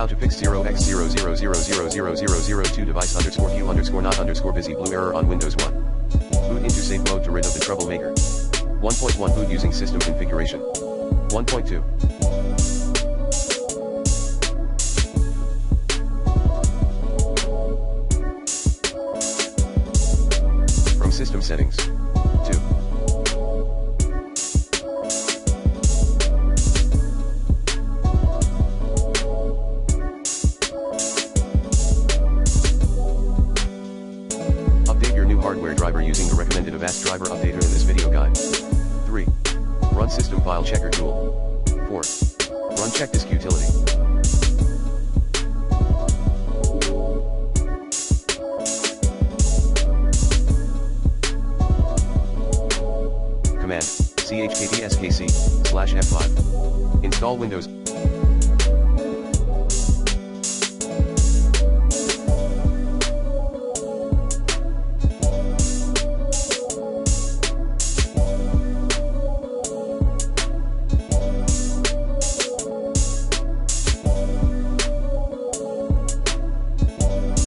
How to fix 0x00000002 device underscore view underscore not underscore busy blue error on Windows 1. Boot into safe mode to rid of the troublemaker. 1.1 boot using system configuration. 1.2. From system settings. 2. Update your new hardware driver using the recommended Avast driver updater in this video guide. 3. Run system file checker tool. 4. Run check disk utility. Command, chkpskc/F5. Install Windows.